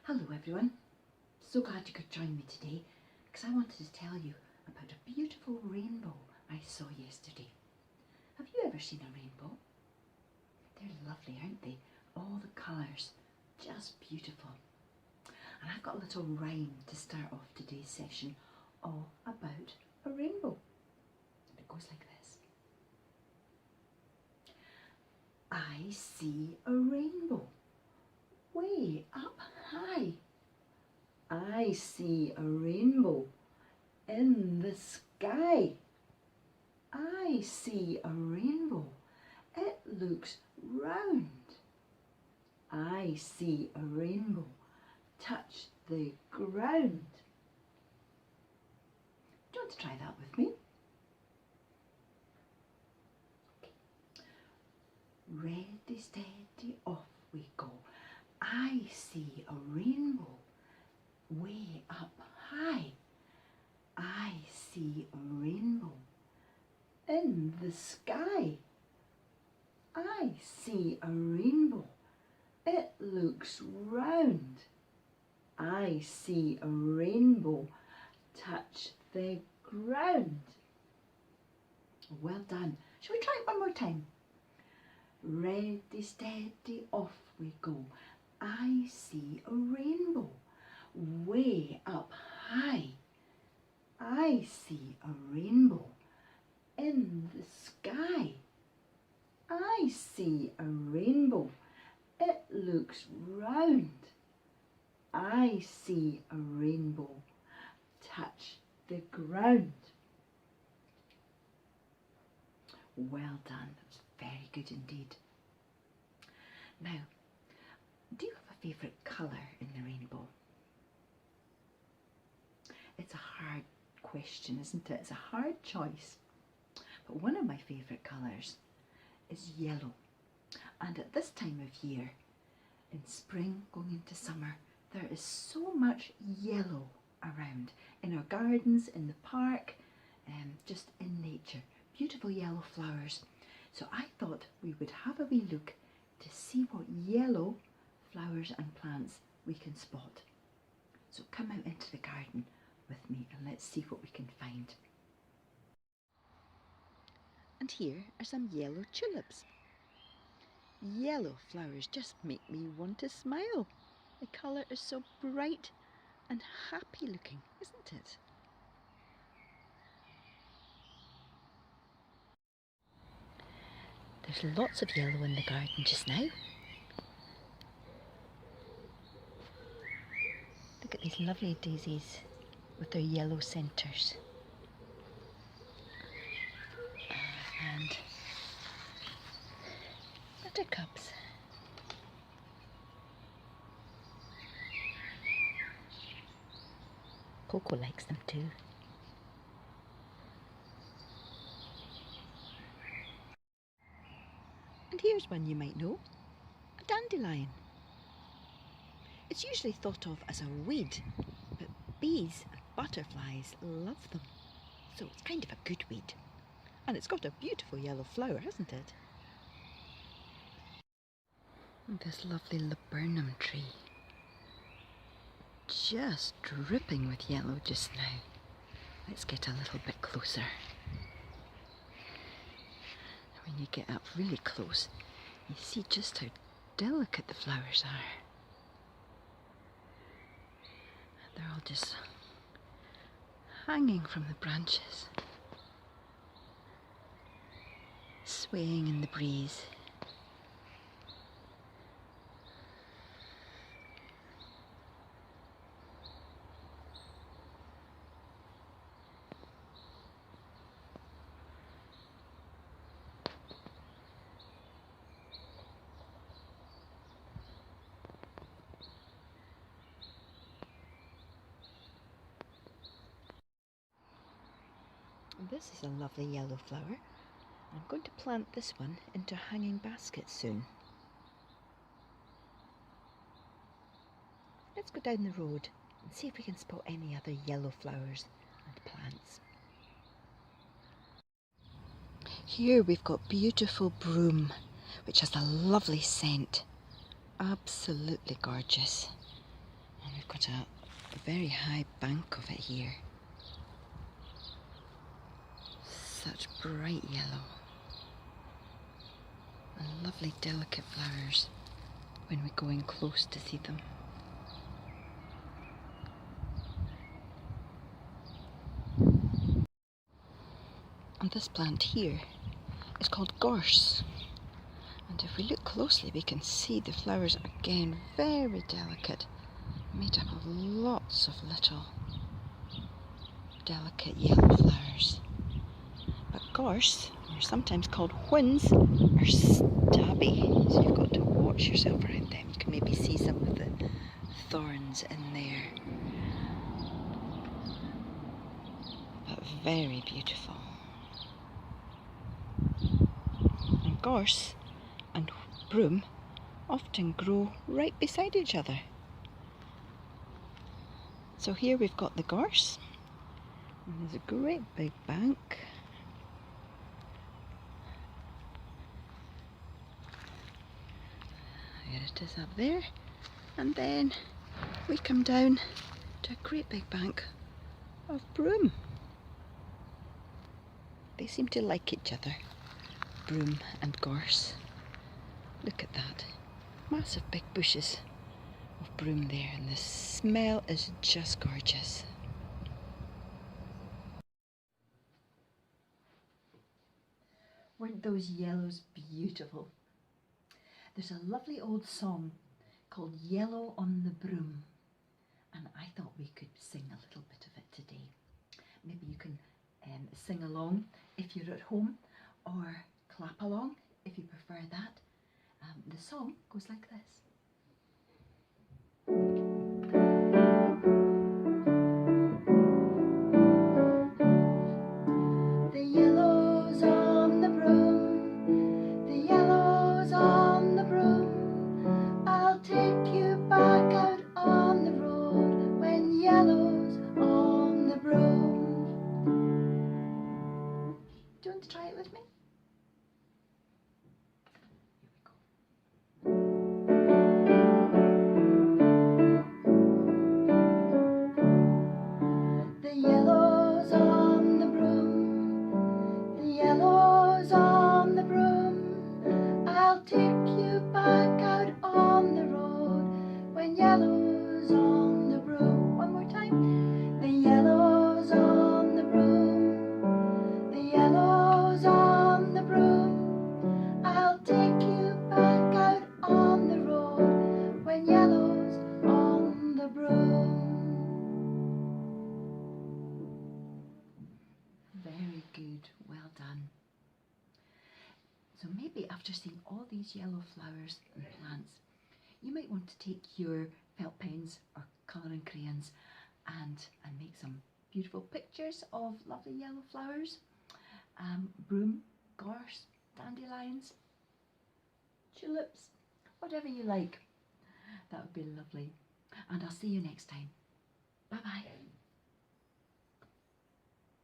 Hello everyone, so glad you could join me today because I wanted to tell you about a beautiful rainbow I saw yesterday. Have you ever seen a rainbow? They're lovely, aren't they? All the colours, just beautiful. And I've got a little rhyme to start off today's session all about a rainbow. And it goes like this. I see a rainbow way up high. I see a rainbow in the sky. I see a rainbow. It looks round. I see a rainbow touch the ground. Do you want to try that with me? Okay. Ready, steady, off we go. I see a rainbow way up high. I see a rainbow in the sky. I see a rainbow. It looks round. I see a rainbow touch the ground. Well done. Shall we try it one more time? Ready, steady, off we go. I see a rainbow way up high. I see a rainbow in the sky. I see a rainbow. It looks round. I see a rainbow touch the ground. Well done. That's very good indeed. Now, do you have a favourite colour in the rainbow? It's a hard question, isn't it? It's a hard choice. But one of my favourite colours is yellow. And at this time of year, in spring going into summer, there is so much yellow around in our gardens, in the park, just in nature. Beautiful yellow flowers. So I thought we would have a wee look to see what yellow flowers and plants we can spot. So come out into the garden with me and let's see what we can find. And here are some yellow tulips. Yellow flowers just make me want to smile. The colour is so bright and happy looking, isn't it? There's lots of yellow in the garden just now. Look at these lovely daisies with their yellow centres. And buttercups. Coco likes them too. And here's one you might know, a dandelion. It's usually thought of as a weed, but bees and butterflies love them. So it's kind of a good weed. And it's got a beautiful yellow flower, hasn't it? And this lovely laburnum tree. Just dripping with yellow just now. Let's get a little bit closer. When you get up really close, you see just how delicate the flowers are. They're all just hanging from the branches, swaying in the breeze. This is a lovely yellow flower. I'm going to plant this one into a hanging basket soon. Let's go down the road and see if we can spot any other yellow flowers and plants. Here we've got beautiful broom, which has a lovely scent. Absolutely gorgeous. got a very high bank of it here. Such bright yellow. And lovely delicate flowers when we go in close to see them. And this plant here is called gorse. And if we look closely, we can see the flowers again, very delicate, made up of lots of little delicate yellow flowers. But gorse, or sometimes called whins, are stabby, so you've got to watch yourself around them. You can maybe see some of the thorns in there. But very beautiful. And gorse and broom often grow right beside each other. So here we've got the gorse, and there's a great big bank. There it is up there, and then we come down to a great big bank of broom. They seem to like each other, broom and gorse. Look at that, massive big bushes of broom there, and the smell is just gorgeous. Weren't those yellows beautiful? There's a lovely old song called Yellow on the Broom, and I thought we could sing a little bit of it today. Maybe you can sing along if you're at home, or clap along if you prefer that. The song goes like this. The yellow's on the broom, the yellow's on the broom. I'll take you back out on the road when yellow's on the broom. Do you want to try it with me? The yellow's on the broom, the yellow's on the broom. I'll take you back out on the road when yellow's on the broom. One more time. The yellow's on the broom, the yellow's on the broom. I'll take you back out on the road when yellow's on the broom. Very good, well done. So maybe after seeing all these yellow flowers and plants, you might want to take your felt pens or colouring crayons and make some beautiful pictures of lovely yellow flowers. Broom, gorse, dandelions, tulips, whatever you like. That would be lovely. And I'll see you next time. Bye bye.